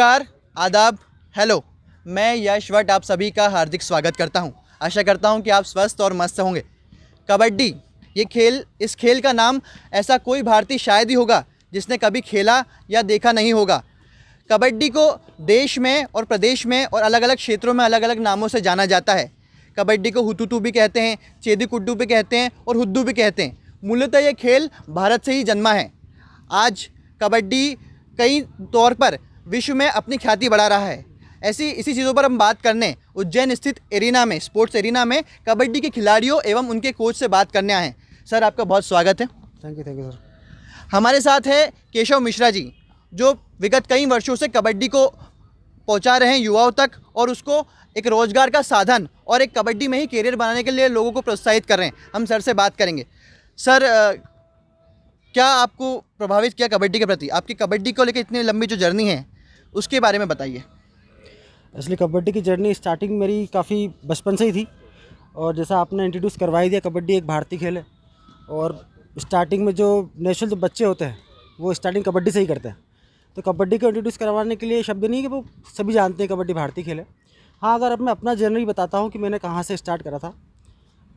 नमस्कार, आदाब, हेलो। मैं यश भट्ट आप सभी का हार्दिक स्वागत करता हूं। आशा करता हूं कि आप स्वस्थ और मस्त होंगे। कबड्डी ये खेल, इस खेल का नाम ऐसा कोई भारतीय शायद ही होगा जिसने कभी खेला या देखा नहीं होगा। कबड्डी को देश में और प्रदेश में और अलग अलग क्षेत्रों में अलग अलग नामों से जाना जाता है। कबड्डी को हुतुतु भी कहते हैं, चेदी कुड्डू भी कहते हैं और हुद्दू भी कहते हैं। मूलतः ये खेल भारत से ही जन्मा है। आज कबड्डी कई तौर पर विश्व में अपनी ख्याति बढ़ा रहा है। इसी चीज़ों पर हम बात करने उज्जैन स्थित एरिना में, स्पोर्ट्स एरिना में कबड्डी के खिलाड़ियों एवं उनके कोच से बात करने आए हैं। सर, आपका बहुत स्वागत है। Thank you sir. हमारे साथ है केशव मिश्रा जी, जो विगत कई वर्षों से कबड्डी को पहुंचा रहे हैं युवाओं तक और उसको एक रोजगार का साधन और एक कबड्डी में ही करियर बनाने के लिए लोगों को प्रोत्साहित कर रहे हैं। हम सर से बात करेंगे। सर, क्या आपको प्रभावित किया कबड्डी के प्रति? आपकी कबड्डी को लेकर इतनी लंबी जो जर्नी है उसके बारे में बताइए। असली कबड्डी की जर्नी स्टार्टिंग मेरी काफ़ी बचपन से ही थी और जैसा आपने इंट्रोड्यूस करवा ही दिया, कबड्डी एक भारतीय खेल है और स्टार्टिंग में जो नेशनल जो बच्चे होते हैं वो स्टार्टिंग कबड्डी से ही करते हैं। तो कबड्डी को इंट्रोड्यूस करवाने के लिए शब्द नहीं कि वो सभी जानते हैं कबड्डी भारतीय खेल है। हाँ, अगर अब मैं अपना जर्नी बताता हूँ कि मैंने कहाँ से स्टार्ट करा था,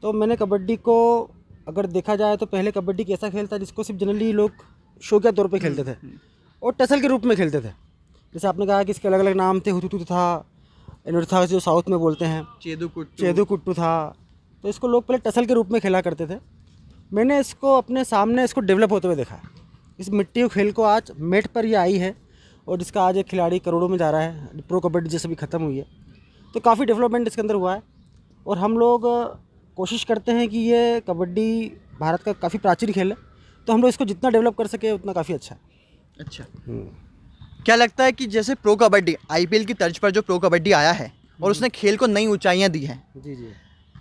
तो मैंने कबड्डी को अगर देखा जाए तो पहले कबड्डी एक ऐसा खेल था जिसको सिर्फ जनरली लोग शौकिया तौर पे खेलते थे और टसल के रूप में खेलते थे। जैसे आपने कहा कि इसके अलग अलग नाम थे, हुतुतु था, इनोर था जो साउथ में बोलते हैं, चेदू कुट्टू था। तो इसको लोग पहले टसल के रूप में खेला करते थे। मैंने इसको अपने सामने इसको डेवलप होते हुए देखा। इस मिट्टी के खेल को आज मेट पर ये आई है और जिसका आज एक खिलाड़ी करोड़ों में जा रहा है। प्रो कबड्डी जैसे भी ख़त्म हुई है, तो काफ़ी डेवलपमेंट इसके अंदर हुआ है और हम लोग कोशिश करते हैं कि ये कबड्डी भारत का काफ़ी प्राचीन खेल है, तो हम लोग इसको जितना डेवलप कर सके उतना काफ़ी अच्छा है। अच्छा, क्या लगता है कि जैसे प्रो कबड्डी आईपीएल की तर्ज पर जो प्रो कबड्डी आया है और उसने खेल को नई ऊंचाइयां दी हैं, जी,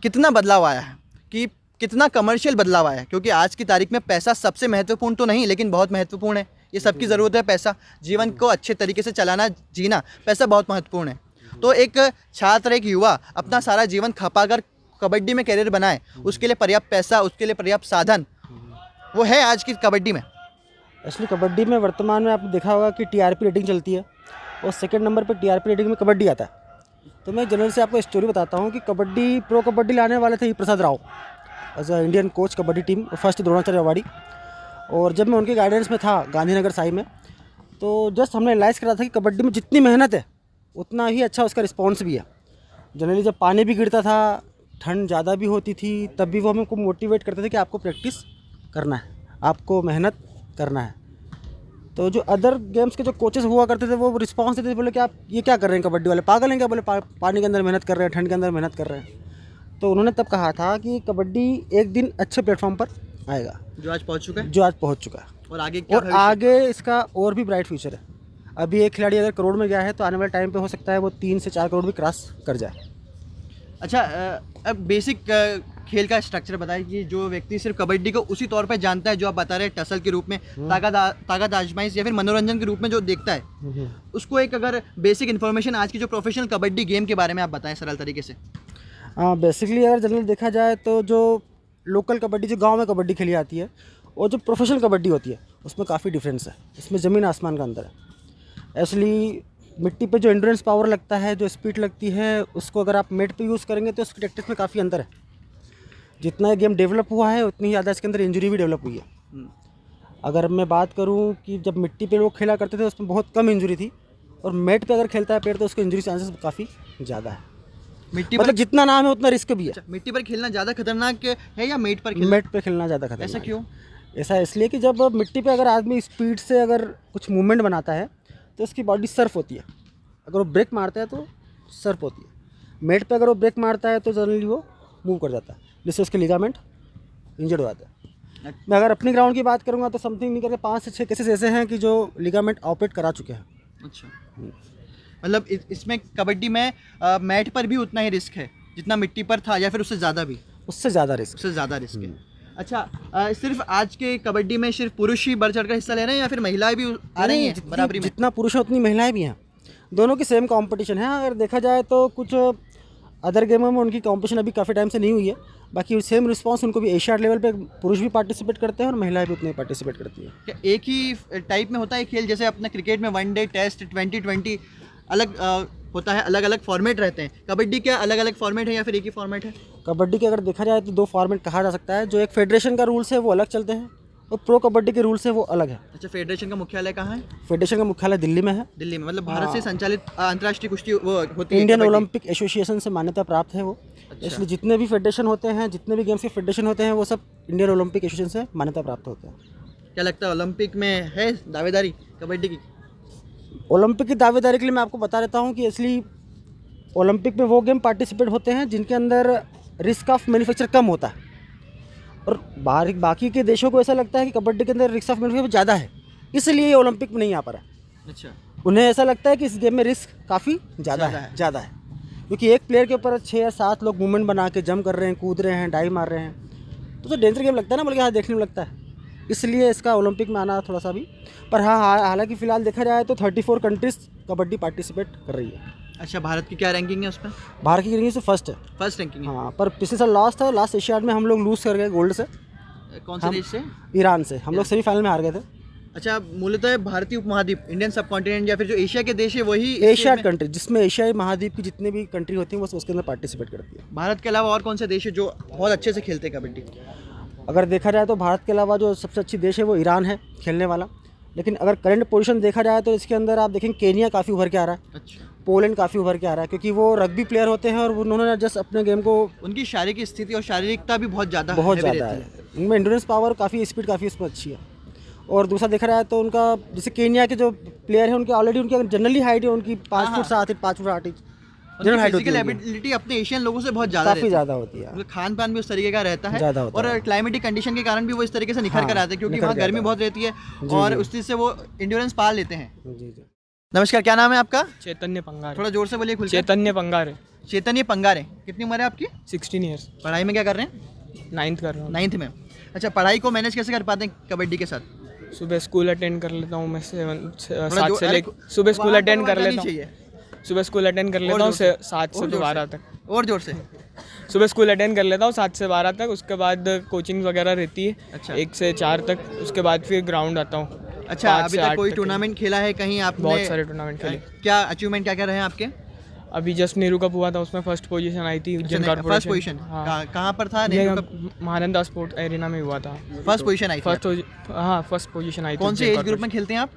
कितना बदलाव आया है, कि कितना कमर्शियल बदलाव आया है? क्योंकि आज की तारीख में पैसा सबसे महत्वपूर्ण तो नहीं, लेकिन बहुत महत्वपूर्ण है। ये सबकी ज़रूरत है, पैसा। जीवन को अच्छे तरीके से चलाना, जीना, पैसा बहुत महत्वपूर्ण है। तो एक छात्र, एक युवा अपना सारा जीवन खपाकर कबड्डी में करियर बनाए, उसके लिए पर्याप्त पैसा, उसके लिए पर्याप्त साधन वो है आज की कबड्डी में। एक्चुअली कबड्डी में वर्तमान में आपने देखा होगा कि टीआरपी रेटिंग चलती है और सेकंड नंबर पर टीआरपी रेटिंग में कबड्डी आता है। तो मैं जनरल से आपको स्टोरी बताता हूँ कि कबड्डी प्रो कबड्डी लाने वाले थे Prasad Rao as a Indian coach kabaddi team, first Dronacharya awardee. और जब मैं उनके गाइडेंस में था गांधीनगर साई में, तो जस्ट हमने एनालाइज करा था कि कबड्डी में जितनी मेहनत है उतना ही अच्छा उसका रिस्पॉन्स भी है। जनरली जब पानी भी गिरता था, ठंड ज़्यादा भी होती थी, तब भी वो हमको मोटिवेट करते थे कि आपको प्रैक्टिस करना है, आपको मेहनत करना है। तो जो अदर गेम्स के जो कोचेस हुआ करते थे वो रिस्पांस देते थे, बोले कि आप ये क्या कर रहे हैं, कबड्डी वाले पागल हैं क्या? बोले पानी के अंदर मेहनत कर रहे हैं, ठंड के अंदर मेहनत कर रहे हैं। तो उन्होंने तब कहा था कि कबड्डी एक दिन अच्छे प्लेटफॉर्म पर आएगा, जो आज पहुंच चुका है। और आगे इसका और भी ब्राइट फ्यूचर है। अभी एक खिलाड़ी अगर करोड़ में गया है तो आने वाले टाइम पे हो सकता है वो 3 से 4 करोड़ भी क्रॉस कर जाए। अच्छा, अब बेसिक खेल का स्ट्रक्चर बताइए कि जो व्यक्ति सिर्फ कबड्डी को उसी तौर पे जानता है जो आप बता रहे हैं, टसल के रूप में, ताकत आजमाइश या फिर मनोरंजन के रूप में जो देखता है, उसको एक अगर बेसिक इन्फॉर्मेशन आज की जो प्रोफेशनल कबड्डी गेम के बारे में आप बताएं सरल तरीके से। हाँ, बेसिकली अगर जनरल देखा जाए तो जो लोकल कबड्डी, जो गाँव में कबड्डी खेली जाती है और जो प्रोफेशनल कबड्डी होती है उसमें काफ़ी डिफरेंस है। इसमें ज़मीन आसमान का अंतर है। एक्चुअली मिट्टी पे जो एंड्योरेंस पावर लगता है, जो स्पीड लगती है, उसको अगर आप मेट पे यूज़ करेंगे तो उसकी टैक्टिक्स में काफ़ी अंतर है। जितना ये गेम डेवलप हुआ है उतनी ही ज़्यादा इसके अंदर इंजरी भी डेवलप हुई है। अगर मैं बात करूं कि जब मिट्टी पे लोग खेला करते थे उसमें बहुत कम इंजरी थी और मेट पे अगर खेलता है प्लेयर तो उसके इंजरी चांसेस काफ़ी ज़्यादा है। मिट्टी मतलब जितना नाम है उतना रिस्क भी है। मिट्टी पर खेलना ज़्यादा खतरनाक है या मेट पर मेट पे खेलना ज़्यादा खतरनाक? ऐसा क्यों? ऐसा इसलिए कि जब मिट्टी पे अगर आदमी स्पीड से अगर कुछ मूवमेंट बनाता है तो उसकी बॉडी सर्फ होती है। अगर वो ब्रेक मारता है तो सर्फ होती है। मेट पे अगर वो ब्रेक मारता है तो जनरली वो मूव कर जाता है, जिससे उसके लिगामेंट इंजर्ड हो जाता है। मैं अगर अपनी ग्राउंड की बात करूँगा तो समथिंग नहीं करके 5 से 6 केसेस ऐसे हैं कि जो लिगामेंट ऑपरेट करा चुके हैं। अच्छा, मतलब इसमें कबड्डी में मैट पर भी उतना ही रिस्क है जितना मिट्टी पर था या फिर उससे ज़्यादा भी? उससे ज़्यादा रिस्क है। अच्छा, सिर्फ आज के कबड्डी में सिर्फ पुरुष ही बढ़ चढ़ कर हिस्सा ले रहे हैं या फिर महिलाएं भी आ रही हैं बराबरी में? जितना पुरुष है उतनी महिलाएं भी हैं। दोनों की सेम कंपटीशन है। अगर देखा जाए तो कुछ अदर गेमों में उनकी कंपटीशन अभी काफ़ी टाइम से नहीं हुई है, बाकी सेम रिस्पांस उनको भी एशियाड लेवल पे पुरुष भी पार्टिसिपेट करते हैं और महिलाएं भी उतने ही पार्टिसिपेट करती हैं। क्या एक ही टाइप में होता है खेल, जैसे अपना क्रिकेट में वनडे, टेस्ट, 2020 अलग होता है, अलग अलग फॉर्मेट रहते हैं, कबड्डी क्या अलग अलग फॉर्मेट है या फिर एक ही फॉर्मेट है? कबड्डी के अगर देखा जाए तो 2 फॉर्मेट कहा जा सकता है। जो एक फेडरेशन का रूल्स है वो अलग चलते हैं और प्रो कबड्डी के रूल्स है वो अलग है। अच्छा, फेडरेशन का मुख्यालय कहाँ है? फेडरेशन का मुख्यालय दिल्ली में है। दिल्ली में, मतलब भारत से संचालित अंतर्राष्ट्रीय कुश्ती वो होती है इंडियन कबड्डी? ओलंपिक एसोसिएशन से मान्यता प्राप्त है वो। इसलिए जितने भी फेडरेशन होते हैं, जितने भी गेम्स के फेडरेशन होते हैं, वो सब इंडियन ओलंपिक एसोसिएशन से मान्यता प्राप्त होते हैं। क्या लगता है ओलंपिक में है दावेदारी कबड्डी की? ओलंपिक की दावेदारी के लिए मैं आपको बता देता हूँ कि इसलिए ओलंपिक में वो गेम पार्टिसिपेट होते हैं जिनके अंदर रिस्क ऑफ मैन्युफैक्चर कम होता है, और बाकी के देशों को ऐसा लगता है कि कबड्डी के अंदर रिस्क ऑफ मैन्युफैक्चर ज़्यादा है, इसलिए ये ओलंपिक में नहीं आ पा रहा है। अच्छा, उन्हें ऐसा लगता है कि इस गेम में रिस्क काफ़ी ज़्यादा है, क्योंकि एक प्लेयर के ऊपर 6 या 7 लोग मूवमेंट बना के जंप कर रहे हैं, कूद रहे हैं, डाई मार रहे हैं, तो डेंजर गेम लगता है ना, बल्कि हाँ देखने में लगता है, इसलिए इसका ओलंपिक में आना थोड़ा सा भी। पर हाँ, हालांकि फ़िलहाल देखा जाए तो 34 कंट्रीज़ कबड्डी पार्टिसिपेट कर रही है। अच्छा, भारत की क्या रैंकिंग है उसमें? भारत की रैंकिंग से फर्स्ट है। फर्स्ट रैंकिंग है। हाँ, पर पिछले साल लास्ट था, लास्ट एशियाड में हम लोग लूज़ कर गए गोल्ड से। कौन से देश से? ईरान से हम लोग सेमीफाइनल में हार गए थे। अच्छा, मूलतः भारतीय उपमहाद्वीप, इंडियन सब कॉन्टिनेंट या फिर जो एशिया के देश है वही एशियाड कंट्री, जिसमें एशियाई महाद्वीप की जितनी भी कंट्री होती हैं वो उसके अंदर पार्टिसिपेट करती है। भारत के अलावा और कौन से देश है जो बहुत अच्छे से खेलते हैं कबड्डी? अगर देखा जाए तो भारत के अलावा जो सबसे अच्छी देश है वो ईरान है खेलने वाला, लेकिन अगर करंट पोजीशन देखा जाए तो इसके अंदर आप देखेंगे केनिया काफ़ी उभर के आ रहा है। अच्छा, पोलैंड काफ़ी उभर के आ रहा है, क्योंकि वो रग्बी प्लेयर होते हैं और उन्होंने जस्ट अपने गेम को उनकी शारीरिक स्थिति और शारीरिकता भी बहुत ज़्यादा है, उनमें एंड्योरेंस पावर काफ़ी, स्पीड काफ़ी उसमें अच्छी है। और दूसरा देखा जाए तो उनका जैसे केनिया के जो प्लेयर हैं उनके ऑलरेडी उनकी जनरली हाइट है उनकी 5 foot 7 inch 5 foot 8 inch general height होती है। एबिलिटी अपने एशियन लोगों से बहुत ज़्यादा काफ़ी ज़्यादा होती है, खान पान भी उस तरीके का रहता है ज़्यादा होता और क्लाइमेटिक कंडीशन के कारण भी वो इस तरीके से निखर कर आते हैं, क्योंकि वहाँ गर्मी बहुत रहती है और उस चीज़ से वो इंड्योरेंस पाल लेते हैं। जी जी। नमस्कार, क्या नाम है आपका? चैतन्य पंगारे। थोड़ा जोर से बोलिए, खुल के। चैतन्य पंगारे। चैतन्य पंगारे। कितनी उम्र है आपकी? 16 ईयर्स। पढ़ाई में क्या कर रहे हैं? 9th कर रहा हूँ। 9th में। अच्छा, पढ़ाई को मैनेज कैसे कर पाते हैं कबड्डी के साथ? सुबह स्कूल अटेंड कर लेता हूँ मैं 7 से लेकर सुबह स्कूल अटेंड कर लेता हूँ। सुबह स्कूल अटेंड कर लेता हूँ 7 से 12 तक। और जोर से। सुबह स्कूल अटेंड कर लेता हूँ 7 से 12 तक, उसके बाद कोचिंग वगैरह रहती है। अच्छा। 1 से 4 तक, उसके बाद फिर ग्राउंड आता हूँ। अच्छा, अभी तक कोई टूर्नामेंट खेला है कहीं आपने? बहुत सारे टूर्नामेंट खेले। क्या अचीवमेंट क्या क्या रहे हैं आपके? अभी जस्ट नेहरू कप हुआ था, उसमें फर्स्ट पोजीशन आई थी उज्जैन कॉर्पोरेशन। फर्स्ट पोजीशन कहाँ पर था? Nehru cup Mahananda sport arena में हुआ था। फर्स्ट पोजीशन आई थी? फर्स्ट पोजीशन आई थी। कौन से एज ग्रुप में खेलते हैं आप?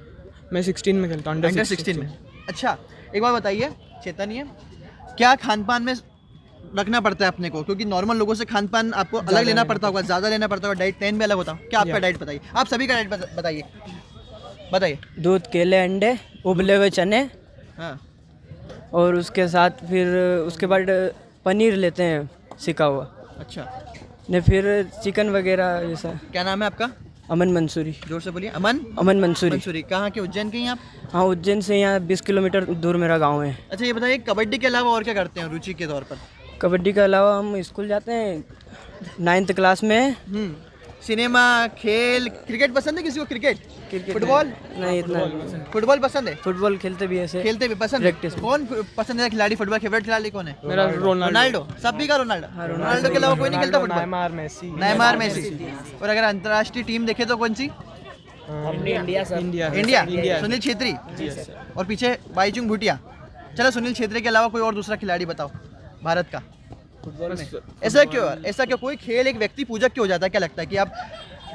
मैं 16 में खेलता हूँ, अंडर 16 में। अच्छा, एक बात बताइए चैतन्य, क्या खान पान में रखना पड़ता है अपने को? क्योंकि नॉर्मल लोगों से खान पान आपको अलग लेना पड़ता होगा, ज़्यादा लेना पड़ता होगा, डाइट प्लान भी अलग होता है। क्या आपका डाइट बताइए, आप सभी का डाइट बताइए। दूध, केले, अंडे, उबले हुए चने, हाँ, और उसके साथ फिर उसके बाद पनीर लेते हैं सिका हुआ, अच्छा, ने फिर चिकन वगैरह जैसा। क्या नाम है आपका? अमन मंसूरी। जोर से बोलिए। अमन मंसूरी। मंसूरी। कहाँ के? उज्जैन के हैं आप? हाँ, उज्जैन से यहाँ 20 किलोमीटर दूर मेरा गांव है। अच्छा, ये बताइए कबड्डी के अलावा और क्या करते हैं रुचि के तौर पर? कबड्डी के अलावा हम स्कूल जाते हैं 9th क्लास में। सिनेमा, खेल, क्रिकेट पसंद है किसी को? Cricket, football? नहीं, इतना फुटबॉल पसंद है? फुटबॉल खेलते भी ऐसे। खेलते भी पसंद है? कौन पसंदीदा खिलाड़ी फुटबॉल? फेवरेट खिलाड़ी कौन है? मेरा रोनाल्डो। सभी का रोनाल्डो। रोनाल्डो के अलावा कोई नहीं खेलता फुटबॉल? Neymar, Messi. और अगर अंतर्राष्ट्रीय टीम देखे तो कौन सी? इंडिया। सुनील छेत्री और पीछे बाईचुंग भूटिया। चलो, सुनील छेत्री के अलावा कोई और दूसरा खिलाड़ी बताओ भारत का फुटबॉल में। ऐसा क्यों? कोई खेल एक व्यक्ति पूजक क्यों हो जाता है? क्या लगता है कि आप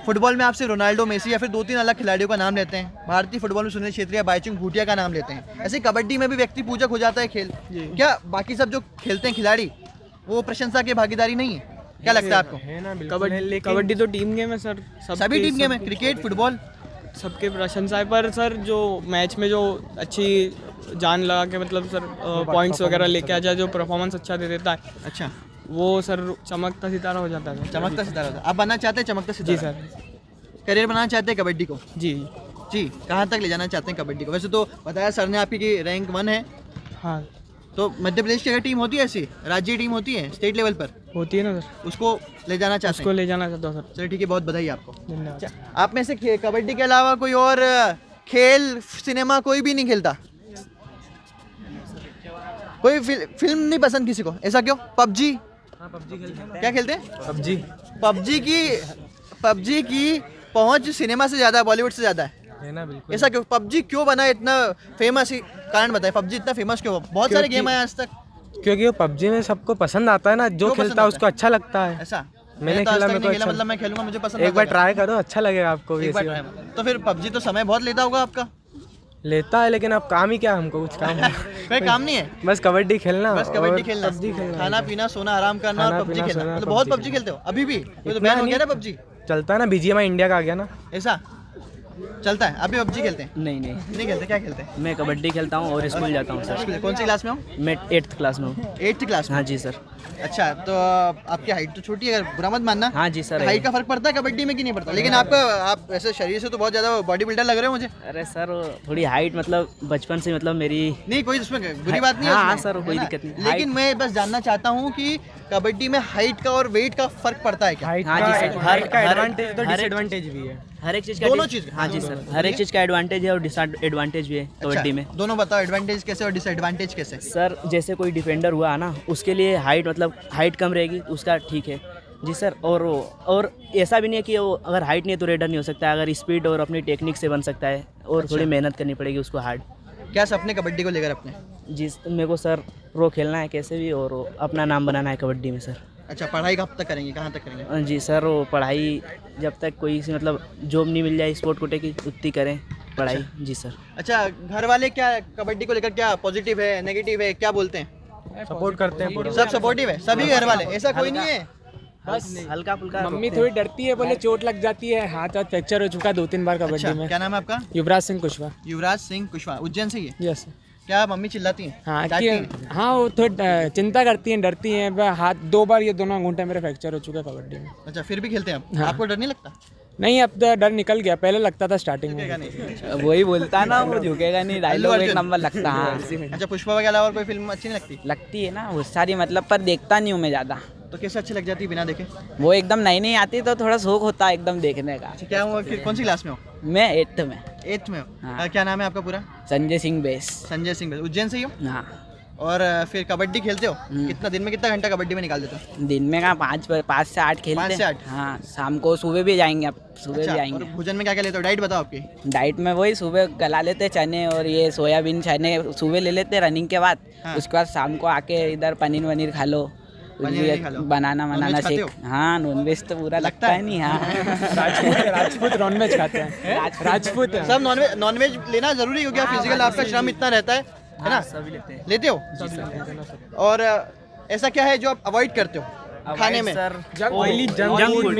फुटबॉल में आपसे रोनाल्डो, मेसी या फिर 2-3 अलग खिलाड़ियों का नाम लेते हैं, भारतीय फुटबॉल में सुनील छेत्री या बाईचुंग भूटिया का नाम लेते हैं, ऐसे कबड्डी में भी व्यक्ति पूजक हो जाता है खेल? क्या बाकी सब जो खेलते हैं खिलाड़ी वो प्रशंसा की भागीदारी नहीं है? क्या लगता है आपको? कबड्डी तो टीम गेम है सर, सभी टीम गेम है, क्रिकेट, फुटबॉल सबके प्रशंसा है, पर सर जो मैच में जो अच्छी जान लगा के मतलब सर पॉइंट्स वगैरह लेके आ जाए, जो परफॉर्मेंस अच्छा दे देता है, अच्छा, वो सर चमकता सितारा हो जाता है। चमकता सितारा होता है। आप बनना चाहते हैं चमकता सितारा? जी सर। करियर बनाना चाहते हैं कबड्डी को? जी कहाँ तक ले जाना चाहते हैं कबड्डी को? वैसे तो बताया सर ने आपकी कि रैंक 1 है। हाँ, तो मध्य प्रदेश की अगर टीम होती है, ऐसी राज्य टीम होती है स्टेट लेवल पर, होती है ना सर, उसको ले जाना चाहते उसको हैं? ले जाना चाहता हूँ सर। चलिए ठीक है, बहुत बधाई आपको। धन्यवाद। आप में से कबड्डी के अलावा कोई और खेल, सिनेमा कोई भी नहीं खेलता? कोई फिल्म नहीं पसंद किसी को? ऐसा क्यों? पबजी? क्या खेलते हैं? पबजी। पबजी की पहुंच सिनेमा से ज़्यादा है, बॉलीवुड से ज़्यादा है ना, बिल्कुल। ऐसा क्यों? पबजी क्यों बना इतना फेमस? कारण बताए, पबजी इतना फेमस क्यों? बहुत सारे गेम आए आज तक। क्योंकि वो पबजी में सबको पसंद आता है ना, जो क्यों पसंद खेलता है आता उसको अच्छा लगता है। ऐसा मैंने तो आज खेला, तक मेरे को नहीं खेला, अच्छा मतलब मैं खेलूंगा, मुझे पसंद एक बार आता ट्राई करो, अच्छा लगेगा आपको भी। है। एक बार ऐसी try। तो फिर पबजी तो समय बहुत लेता होगा आपका? लेता है, लेकिन अब काम ही क्या, हमको कुछ काम है। कोई काम नहीं है, बस कबड्डी खेलना, बस कबड्डी और खेलना, पबजी खेलना। खाना पीना सोना आराम करना और खाना, पबजी पीना, खेलना। सोना, मतलब बहुत PUBG पबजी खेलते हो अभी भी? वो तो इतना बैन हो गया नहीं। ना पबजी, चलता है ना, बीजीएमआई इंडिया का आ गया ना। ऐसा चलता है? अभी पबजी खेलते हैं? नहीं नहीं, नहीं खेलते? क्या खेलते हैं? मैं कबड्डी खेलता हूँ और स्कूल जाता हूँ सर। कौन सी क्लास में हो? मैं 8th क्लास में हूँ। 8th क्लास में? हाँ जी सर। अच्छा, तो आपकी हाइट तो छोटी है, अगर बुरा मत मानना। हाँ जी सर। हाइट का फर्क पड़ता है कबड्डी में कि नहीं पड़ता? लेकिन आप ऐसे शरीर से तो बहुत ज़्यादा बॉडी बिल्डर लग रहे हो मुझे। अरे सर, थोड़ी हाइट मतलब बचपन से मतलब मेरी। नहीं, कोई उसमें बुरी बात नहीं है हाँ, उसमें, सर, है कोई ना? दिक्कत नहीं। लेकिन मैं बस जानना चाहता हूँ कि कबड्डी में हाइट का और वेट का फर्क पड़ता है क्या? हाइट हाँ जी सर, हर का हर- एडवांटेज तो हर एक- डिसएडवांटेज भी है। हर एक चीज़ का दोनों चीज़ का? हाँ जी सर, हर एक चीज़ का एडवांटेज है और डिसएडवांटेज भी है कबड्डी में। अच्छा, दोनों बताओ, एडवांटेज कैसे और डिसएडवांटेज कैसे? सर, जैसे कोई डिफेंडर हुआ ना, उसके लिए हाइट मतलब हाइट कम रहेगी, उसका ठीक है जी सर। और ऐसा भी नहीं है कि वो अगर हाइट नहीं है तो रेडर नहीं हो सकता, अगर स्पीड और अपनी टेक्निक से बन सकता है, और थोड़ी मेहनत करनी पड़ेगी उसको हार्ड। क्या सपने कबड्डी को लेकर अपने? जी, मेरे को सर प्रो खेलना है कैसे भी, और अपना नाम बनाना है कबड्डी में सर। अच्छा, पढ़ाई कब तक करेंगे, कहाँ तक करेंगे? जी सर, वो पढ़ाई जब तक कोई सी मतलब जॉब नहीं मिल जाए स्पोर्ट कोटे की, उतनी करें पढ़ाई। जी सर। अच्छा, घर वाले क्या कबड्डी को लेकर क्या पॉजिटिव है, नेगेटिव है, क्या बोलते हैं? सपोर्ट करते हैं पूरा। सब सपोर्टिव है, सभी घर वाले, ऐसा कोई नहीं है? बस हल्का फुल्का मम्मी थोड़ी डरती है, बोले चोट लग जाती है, हाथ फ्रैक्चर हो चुका 2-3 बार कबड्डी अच्छा, में। क्या नाम है आपका? युवराज सिंह कुशवाहा। युवराज सिंह कुशवाहा, उज्जैन से ही है? यस। क्या मम्मी चिल्लाती हैं? हाँ डांटती हैं? कि हाँ, वो थोड़ी चिंता करती हैं, डरती हैं। हाथ 2 बार ये दोनों अंगूठे मेरे फ्रैक्चर हो चुके हैं कबड्डी में। अच्छा, फिर भी खेलते हैं आप? हाँ। आपको डर नहीं लगता? नहीं, अब तो डर निकल गया, पहले लगता था स्टार्टिंग क्या में। नहीं? वही बोलता है ना, वो झुकेगा नहीं, डायलॉग एक अर्जुन। नंबर लगता है। अच्छा, पुष्पा के अलावा और कोई फिल्म अच्छी नहीं लगती? लगती है ना वो सारी, मतलब पर देखता नहीं हूँ मैं ज़्यादा। तो कैसे अच्छी लग जाती है बिना देखे? वो एकदम नई नई आती तो थोड़ा शौक होता है एकदम देखने का। अच्छा, क्या हुआ, कौन सी क्लास में हो? मैं 8th में। 8th में हो? हाँ। क्या नाम है आपका पूरा? संजय सिंह बेस। संजय सिंह, उज्जैन से ही हो? हाँ। और फिर कबड्डी खेलते हो? कितना दिन में कितना घंटा कबड्डी में निकाल देते हो? दिन में कहाँ 5 से 8 खेलते 5 से 8? हैं। हाँ, शाम को सुबह भी जाएंगे, अब सुबह अच्छा, भी और आएंगे। भोजन में क्या क्या लेते हो? डाइट बताओ आपकी। डाइट में वही सुबह गला लेते चने और ये सोयाबीन, चने सुबह ले लेते रनिंग के बाद। हाँ। उसके बाद शाम को आके इधर पनीर वनीर खा लो, कुछ पनीर भी वनीर खा लो। बनाना नॉनवेज बनाना खाते शेक। हो? हाँ, नॉनवेज तो पूरा लगता है नहीं। हाँ। राजपूत नॉनवेज खाते हैं। राजपूत है। सब नॉनवेज लेना जरूरी है क्योंकि फिजिकल आपका श्रम इतना रहता है ना? सभी लेते हैं। लेते हो? और ऐसा क्या है जो आप अवॉइड करते हो खाने में? सर, ऑयली जंक फूड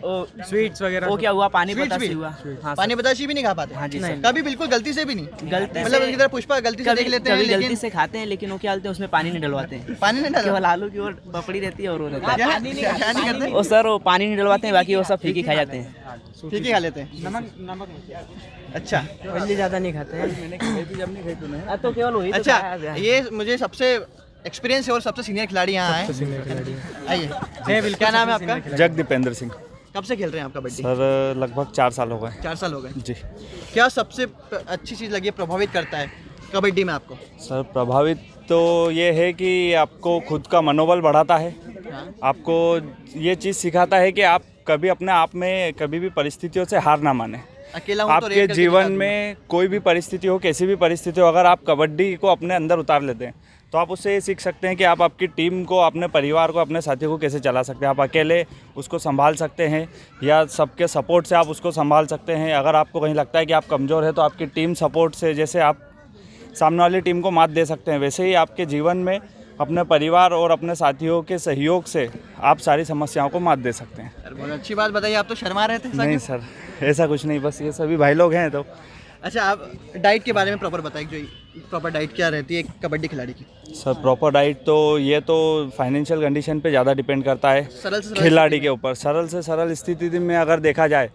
और स्वीट्स वगैरह। वो क्या हुआ, पानी Sweets बतासी भी? हुआ। हाँ पानी बताशी भी नहीं खा पाते? हाँ जी सर। कभी बिल्कुल गलती से भी नहीं? गलती मतलब से- इनकी तरह पुष्पा गलती से देख कभी लेते हैं कभी गलती लेकिन से खाते हैं, लेकिन वो क्या डालते हैं उसमें पानी नहीं डलवाते हैं। पानी नहीं डाला? केवल आलू की और पपड़ी रहती है और वो रहता है। क्या क्या नहीं करते? वो सर, वो पानी नहीं डलवाते हैं, बाकी वो सब फीकी खा जाते हैं। ठीक ही खा लेते हैं? अच्छा ऑयली ज़्यादा नहीं खाते हैं। तो केवल वही तो अच्छा, खाया गया। ये मुझे सबसे एक्सपीरियंस है और सबसे सीनियर खिलाड़ी यहाँ आए। आइए, क्या नाम है आपका? जगदीपेंद्र सिंह। कब से खेल रहे हैं आप कबड्डी? सर लगभग 4 साल हो गए। 4 साल हो गए। जी क्या सबसे अच्छी चीज़ लगी है, प्रभावित करता है कबड्डी में आपको? सर, प्रभावित तो ये है कि आपको खुद का मनोबल बढ़ाता है। आपको ये चीज़ सिखाता है कि आप कभी अपने आप में कभी भी परिस्थितियों से हार ना माने। अकेला हूँ तो आपके रेड करके जीवन दिखा दूंगा। में कोई भी परिस्थिति हो, कैसी भी परिस्थिति हो, अगर आप कबड्डी को अपने अंदर उतार लेते हैं तो आप उससे ये सीख सकते हैं कि आप आपकी टीम को, अपने परिवार को, अपने साथियों को कैसे चला सकते हैं। आप अकेले उसको संभाल सकते हैं या सबके सपोर्ट से आप उसको संभाल सकते हैं। अगर आपको कहीं लगता है कि आप कमज़ोर हैं तो आपकी टीम सपोर्ट से जैसे आप सामने वाली टीम को मात दे सकते हैं, वैसे ही आपके जीवन में अपने परिवार और अपने साथियों के सहयोग से आप सारी समस्याओं को मात दे सकते हैं। यार, बहुत अच्छी बात बताइए, आप तो शर्मा रहे थे। ऐसा नहीं क्यों? सर, ऐसा कुछ नहीं, बस ये सभी भाई लोग हैं तो। अच्छा, आप डाइट के बारे में प्रॉपर बताइए, जो प्रॉपर डाइट क्या रहती है एक कबड्डी खिलाड़ी की? सर, प्रॉपर डाइट तो ये तो फाइनेंशियल कंडीशन पे ज़्यादा डिपेंड करता है सरल से सरल खिलाड़ी के ऊपर। सरल से सरल स्थिति में अगर देखा जाए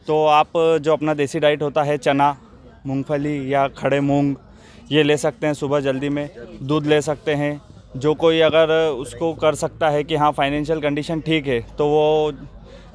तो आप जो अपना देसी डाइट होता है, चना, मूंगफली या खड़े मूंग, ये ले सकते हैं सुबह जल्दी में। दूध ले सकते हैं। जो कोई अगर उसको कर सकता है कि हाँ फाइनेंशियल कंडीशन ठीक है तो वो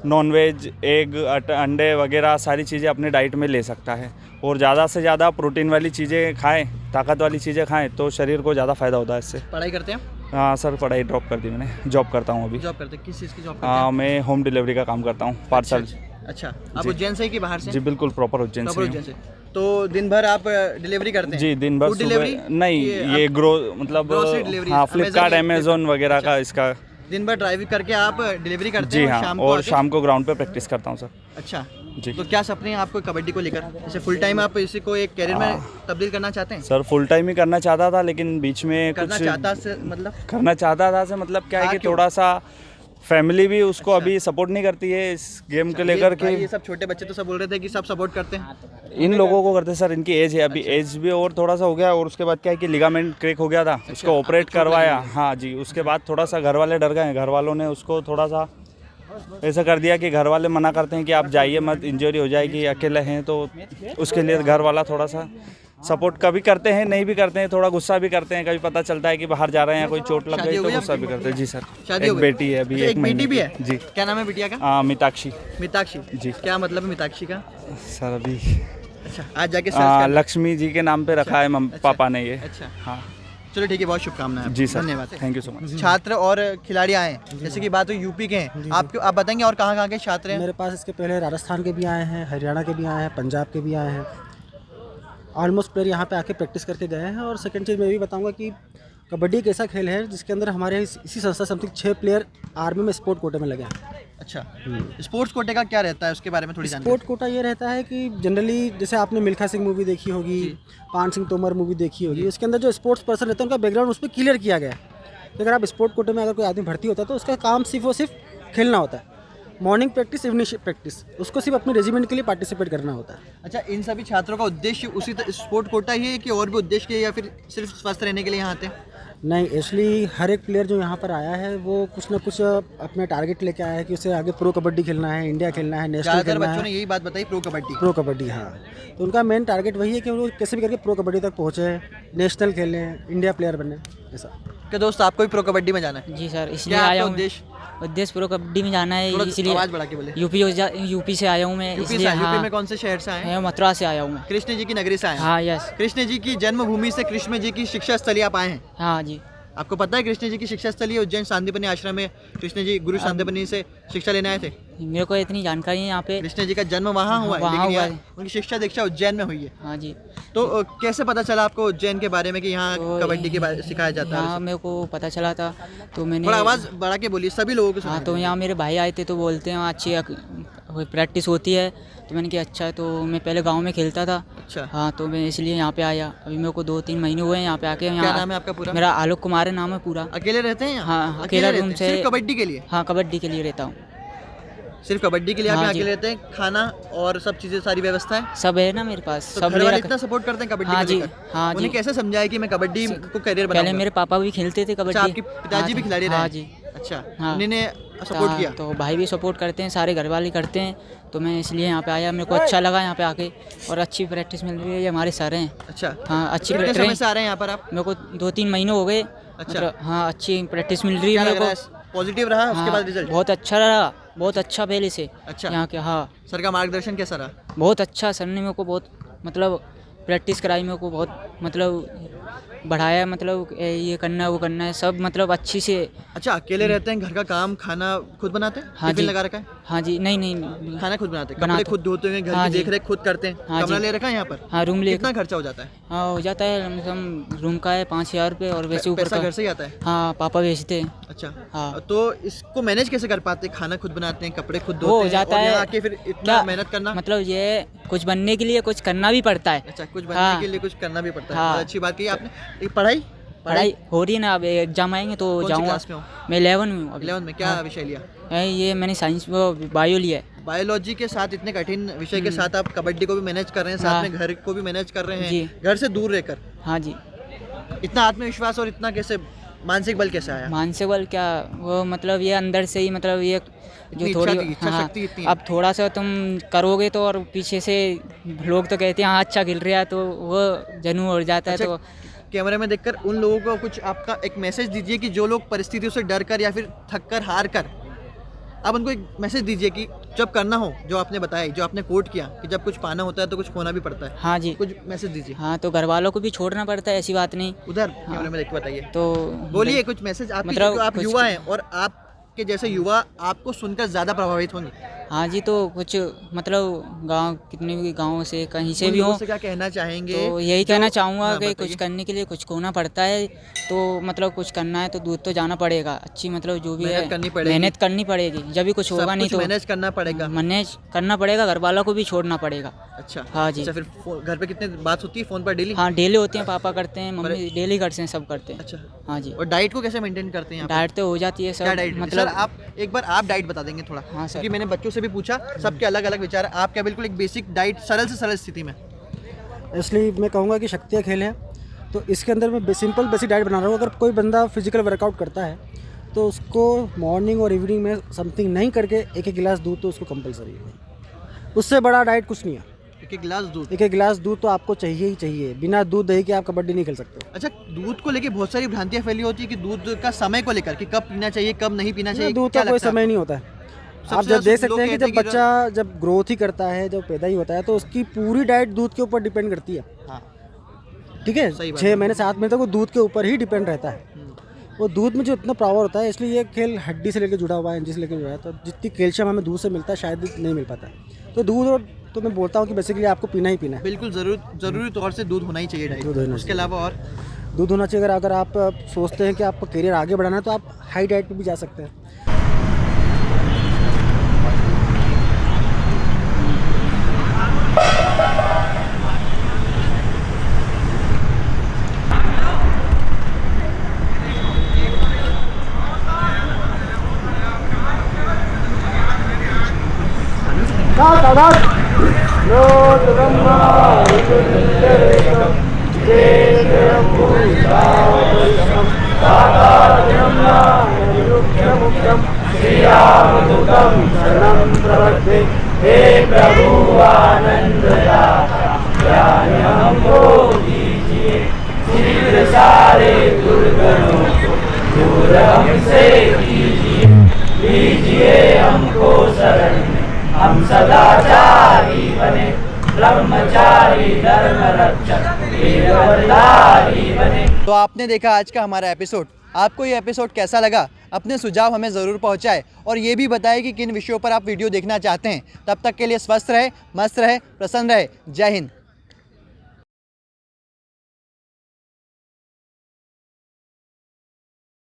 नॉनवेज, एग, अंडे वगैरह सारी चीज़ें अपने डाइट में ले सकता है। और ज़्यादा से ज़्यादा प्रोटीन वाली चीज़ें खाएं, ताकत वाली चीज़ें खाएं तो शरीर को ज़्यादा फ़ायदा होता है इससे। पढ़ाई करते हैं? हाँ सर, पढ़ाई ड्रॉप कर दी मैंने, जॉब करता हूँ अभी। जॉब करते किस चीज़ की जॉब करते हाँ, मैं होम डिलीवरी का काम करता हूँ, पार्सल। अच्छा, आप उज्जैन से ही कि बाहर से? जी बिल्कुल, प्रॉपर उज्जैन से प्रॉपर हूँ। उज्जैन से। तो दिन भर आप डिलीवरी करते हैं? जी, दिन भर फूड डिलीवरी? सुबह नहीं, ये मतलब ग्रोसरी डिलीवरी, हाँ, Amazon फ्लिपकार्ट, या अमेजोन वगैरह का इसका। दिन भर ड्राइविंग करके आप डिलीवरी करते जी हैं हाँ, शाम को और आके? शाम को ग्राउंड पे प्रैक्टिस करता हूँ सर। अच्छा जी। तो क्या सपने हैं आपको कबड्डी को लेकर? जैसे फुल टाइम आप इसी को एक कैरियर में तब्दील करना चाहते हैं? सर फुल टाइम ही करना चाहता था, लेकिन बीच में करना कुछ चाहता से मतलब? करना चाहता था से मतलब क्या है हाँ, कि क्यों? थोड़ा सा फैमिली भी उसको अभी सपोर्ट नहीं करती है इस गेम को लेकर के। ये सब छोटे बच्चे तो सब बोल रहे थे कि सब सपोर्ट करते हैं। इन लोगों को करते सर, इनकी एज है अभी, एज भी और थोड़ा सा हो गया, और उसके बाद क्या है कि लिगामेंट क्रैक हो गया था, उसको ऑपरेट करवाया। हाँ जी, उसके बाद थोड़ा सा घर वाले डर गए, घर वालों ने उसको थोड़ा सा ऐसा कर दिया कि घर वाले मना करते हैं कि आप जाइए मत, इंजरी हो जाएगी, अकेले हैं, तो उसके लिए घर वाला थोड़ा सा सपोर्ट कभी करते हैं, नहीं भी करते हैं, थोड़ा गुस्सा भी करते हैं, कभी पता चलता है कि बाहर जा रहे हैं, कोई चोट लग शादी गई हो तो गई गुस्सा आपकी? भी करते हैं। जी सर, शादी एक हो गई? बेटी है अभी, अच्छा, एक महीने बेटी भी की। है? जी। क्या नाम है बिटिया का? मीताक्षी। मिताक्षी जी। क्या मतलब है मिताक्षी का? सर अभी अच्छा, आज जाके सर्च कर। लक्ष्मी जी के नाम पे रखा है पापा ने ये। अच्छा, हाँ चलो ठीक है, बहुत शुभकामनाएं आपको। जी सर, धन्यवाद। Thank you so much. छात्र और खिलाड़ी आए हैं, जैसे कि बात हुई यूपी के हैं, आप बताएंगे और कहाँ के छात्र हैं? मेरे पास इसके पहले राजस्थान के भी आए हैं, हरियाणा के भी आए हैं, पंजाब के भी आए हैं। ऑलमोस्ट प्लेयर यहाँ पे आके प्रैक्टिस करके गए हैं। और सेकंड चीज़ मैं भी बताऊंगा कि कबड्डी एक ऐसा खेल है जिसके अंदर हमारे इसी संस्था समथिंग 6 प्लेयर आर्मी में स्पोर्ट कोटे में लगे हैं। अच्छा, स्पोर्ट्स कोटे का क्या रहता है, उसके बारे में थोड़ी जानकारी? स्पोर्ट कोटा ये रहता है कि जनरली जैसे आपने मिल्खा सिंह मूवी देखी होगी, पान सिंह तोमर मूवी देखी होगी, उसके अंदर जो स्पोर्ट्स पर्सन रहते हैं उनका बैकग्राउंड उस पर क्लियर किया गया है कि अगर आप स्पोर्ट कोटे में अगर कोई आदमी भर्ती होता है तो उसका काम सिर्फ और सिर्फ खेलना होता है। मॉर्निंग प्रैक्टिस, इवनिंग प्रैक्टिस, उसको सिर्फ अपने रेजिमेंट के लिए पार्टिसिपेट करना होता है। अच्छा, इन सभी छात्रों का उद्देश्य उसी स्पोर्ट कोटा ही है कि और भी उद्देश्य है, या फिर सिर्फ स्वस्थ रहने के लिए यहाँ आते हैं? नहीं, एक्चुअली हर एक प्लेयर जो यहाँ पर आया है वो कुछ ना कुछ अपने टारगेट लेके आया है कि उसे आगे प्रो कबड्डी खेलना है, इंडिया खेलना है, नेशनल ज़्यादातर खेलना बच्चों है। ने यही बात बताई, प्रो कबड्डी। प्रो कबड्डी, हाँ। तो उनका मेन टारगेट वही है कि वो कैसे भी करके प्रो कबड्डी तक पहुँचे, नेशनल खेलें, इंडिया प्लेयर बने, ऐसा। क्या दोस्त, आपको भी प्रो कबड्डी में जाना है? जी सर, इसलिए क्या आया आपका हूँ। उद्देश्य? उद्देश्य प्रो कबड्डी में जाना है, थोड़ा इसलिए आवाज़ बढ़ा के बोले। यूपी से आया हूँ मैं, यूपी से इसलिए आए? यूपी हाँ, में कौन से शहर से आए हैं? मैं मथुरा से आया हूँ मैं। कृष्ण जी की नगरी से आए हैं? हाँ, यस, कृष्ण जी की जन्मभूमि से कृष्ण जी की शिक्षा स्थली आप आए हैं? हाँ जी। आपको पता है कृष्ण जी की शिक्षा स्थली उज्जैन सांदीपनि आश्रम में कृष्ण जी गुरु सांदीपनि से शिक्षा लेने आए थे? मेरे को इतनी जानकारी है यहाँ पे। कृष्ण जी का जन्म वहाँ हुआ है, वहाँ लेकिन हुआ यहाँ है। उनकी शिक्षा दीक्षा उज्जैन में हुई है। हाँ जी। तो कैसे पता चला आपको उज्जैन के बारे में कि यहाँ तो कबड्डी के बारे सिखाया जाता है? यहाँ मेरे को पता चला था तो मैंने थोड़ा आवाज़ बढ़ा के बोलिए, सभी लोगों को हाँ, सुनाई तो यहाँ मेरे भाई आए थे तो बोलते हैं वहाँ अच्छी प्रैक्टिस होती है, तो मैंने कहा अच्छा है। तो मैं पहले गांव में खेलता था। अच्छा, हाँ, तो मैं इसलिए यहाँ पे आया। अभी मेरे को 2-3 महीने हुए हैं यहाँ पे आके। क्या नाम है आपका पूरा? मेरा आलोक कुमार है नाम है पूरा। अकेले रहते हैं यहाँ? हाँ, अकेला रहते रूम हैं? से। सिर्फ कबड्डी के लिए? हाँ, कबड्डी के लिए रहता हूँ। सिर्फ कबड्डी के लिए आप हाँ यहाँ जी। अकेले रहते हैं? खाना और सब चीज़ें, सारी व्यवस्था है? सब है ना मेरे पास, तो सब घर ले वाले रखा। इतना सपोर्ट करते हैं कबड्डी हाँ को जी, लेकर? हाँ उन्हें जी। कैसे समझाया कि मैं कबड्डी को करियर पहले बनाऊंगा? मेरे पापा भी खेलते थे कबड्डी। अच्छा, आपके पिताजी भी खिलाड़ी रहे? हाँ जी। अच्छा, हाँ। उन्होंने सपोर्ट हाँ, किया? तो भाई भी सपोर्ट करते हैं, सारे घर वाले करते हैं। तो मैं इसलिए यहाँ पे आया, मेरे को अच्छा लगा यहाँ पे आके, और अच्छी प्रैक्टिस मिल रही है। ये हमारे सर हैं। अच्छा, हाँ, अच्छी कितने समय प्रैक्टिस। से आ रहे हैं यहाँ पर आप? मेरे को 2-3 महीने हो गए। अच्छा। मतलब हाँ, अच्छी प्रैक्टिस मिल रही क्या है लग मेरे रहा को। है, पॉजिटिव रहा उसके हाँ, बाद रिजल्ट? बहुत अच्छा रहा, बहुत अच्छा पहले से। अच्छा, यहाँ के हाँ, सर का मार्गदर्शन कैसा रहा? बहुत अच्छा। सर ने मेरे को बहुत मतलब प्रैक्टिस कराई, मेरे को बहुत मतलब बढ़ाया, मतलब ये करना है वो करना है, सब मतलब अच्छी से। अच्छा, अकेले रहते हैं, घर का काम खाना खुद बनाते हैं? हाँ टिफिन जी। लगा रखा है? हाँ जी, नहीं खाना खुद बनाते हैं, कपड़े बनाते। खुद धोते हैं, घर हाँ की जी। देख रेख खुद करते हैं? हाँ कमरा जी। ले रखा है यहाँ पर? हाँ, रूम ले। कितना खर्चा हो जाता है? हाँ, हो जाता है लमसम। रूम का है 5,000 रुपये, और वैसे ऊपर पैसा का घर से ही आता है? हाँ, पापा भेजते हैं। अच्छा, हाँ। तो इसको मैनेज कैसे कर पाते हैं? खाना खुद बनाते हैं, कपड़े खुद वो धोते हो हैं, जाता और है। यहाँ आके फिर इतना क्या मेहनत करना? मतलब ये कुछ बनने के लिए कुछ करना भी पड़ता है। अच्छा, कुछ बनने हाँ। के लिए कुछ करना भी पड़ता है। हाँ। बहुत अच्छी बात कही आपने। ये पढ़ाई पढ़ाई हो रही है ना, अब एग्जाम आएंगे तो कौन सी जाऊँगा। क्लास में हो? मैं 11 में हूँ अभी। 11 में? क्या हाँ। विषय लिया? ये मैंने साइंस बायो लिया है। बायोलॉजी के साथ, इतने कठिन विषय के साथ आप कबड्डी को भी मैनेज कर रहे हैं, साथ हाँ। में घर को भी मैनेज कर रहे जी। हैं, घर से दूर रहकर। हाँ जी। इतना आत्मविश्वास और इतना कैसे, मानसिक बल कैसे आया? मानसिक बल क्या, वो मतलब ये अंदर से ही, मतलब ये जो इतनी थोड़ी इच्छा हाँ, शक्ति इतनी है। अब थोड़ा सा तुम करोगे तो, और पीछे से लोग तो कहते हैं हाँ अच्छा गिर रहा है, तो वो जनू हो जाता है। अच्छा, तो कैमरे में देखकर उन लोगों को कुछ आपका एक मैसेज दीजिए कि जो लोग परिस्थितियों से डर कर या फिर थक कर हार कर, आप उनको एक मैसेज दीजिए कि जब करना हो, जो आपने बताया, जो आपने कोट किया कि जब कुछ पाना होता है तो कुछ खोना भी पड़ता है, हाँ जी। कुछ मैसेज दीजिए हाँ, तो घर वालों को भी छोड़ना पड़ता है, ऐसी बात नहीं। उधर कैमरे में देख के बताइए, तो बोलिए कुछ मैसेज आप, मतलब जो आप कुछ- युवा हैं और आपके जैसे युवा आपको सुनकर ज़्यादा प्रभावित होंगे। हाँ जी, तो कुछ मतलब गांव, कितने भी गाँव से कहीं से उन भी लोगों हो, से क्या कहना चाहेंगे? तो यही कहना चाहूँगा हाँ, कि बताइए। कुछ करने के लिए कुछ खोना पड़ता है, तो मतलब कुछ करना है तो दूध तो जाना पड़ेगा, अच्छी मतलब जो भी मेहनत है करनी पड़ेगी। मेहनत करनी पड़ेगी, जब भी कुछ सब होगा नहीं कुछ तो मैनेज करना पड़ेगा। मैनेज करना पड़ेगा, घर वालों को भी छोड़ना पड़ेगा। अच्छा हाँ जी। अच्छा, फिर घर पे कितने बात होती है फ़ोन पर डेली? हाँ, डेली होते हैं, पापा करते हैं, मम्मी डेली करते हैं, सब करते हैं। अच्छा, हाँ जी, और डाइट को कैसे मेंटेन करते हैं यहाँ पे? डाइट तो हो जाती है क्या सब, डाइट मतलब सर, आप एक बार आप डाइट बता देंगे थोड़ा? हाँ, सर। क्योंकि मैंने बच्चों से भी पूछा, सबके अलग अलग विचार है। आप क्या बिल्कुल एक बेसिक डाइट सरल से सरल स्थिति में? इसलिए मैं कहूँगा कि शक्तियाँ खेल है, तो इसके अंदर मैं सिंपल बेसिक डाइट बना रहा हूँ। अगर कोई बंदा फिजिकल वर्कआउट करता है तो उसको मॉर्निंग और इवनिंग में समथिंग नहीं करके एक एक गिलास दूध तो उसको कंपलसरी है। उससे बड़ा डाइट कुछ नहीं है। एक एक गिलास दूध? एक एक गिलास दूध तो आपको चाहिए ही चाहिए। बिना दूध दही के आप कबड्डी नहीं खेल सकते। अच्छा, दूध को लेके बहुत सारी भ्रांतियाँ फैली होती है कि दूध का समय को लेकर कि कब पीना चाहिए, कब नहीं पीना चाहिए। दूध क्या का कोई लगता है समय आपको? नहीं होता है। सबसे आप जब ज्यादा देख लोग सकते हैं कि कहते जब हैं कि बच्चा जब ग्रोथ ही करता है, जब पैदा ही होता है, तो उसकी पूरी डाइट दूध के ऊपर डिपेंड करती है। हाँ, ठीक है, सही बात 6 महीने 7 महीने तक वो दूध के ऊपर ही डिपेंड रहता है। वो दूध में जो इतना पावर होता है, इसलिए ये खेल हड्डी से लेकर जुड़ा हुआ है, इंजन से लेकर जुड़ा है। तो जितनी कैल्शियम हमें दूध से मिलता है शायद नहीं मिल पाता है। तो दूध, और तो मैं बोलता हूँ कि बेसिकली आपको पीना ही पीना है। बिल्कुल ज़रूरी तौर से दूध होना ही चाहिए डाइट। दूध होना उसके चाहिए। अलावा और दूध होना चाहिए। अगर आप सोचते हैं कि आपका करियर आगे बढ़ाना है तो आप हाई डाइट पे भी जा सकते हैं। तो आपने देखा आज का हमारा एपिसोड। आपको ये एपिसोड कैसा लगा? अपने सुझाव हमें ज़रूर पहुंचाएं और ये भी बताएं कि किन विषयों पर आप वीडियो देखना चाहते हैं। तब तक के लिए स्वस्थ रहे, मस्त रहे, प्रसन्न रहे। जय हिंद।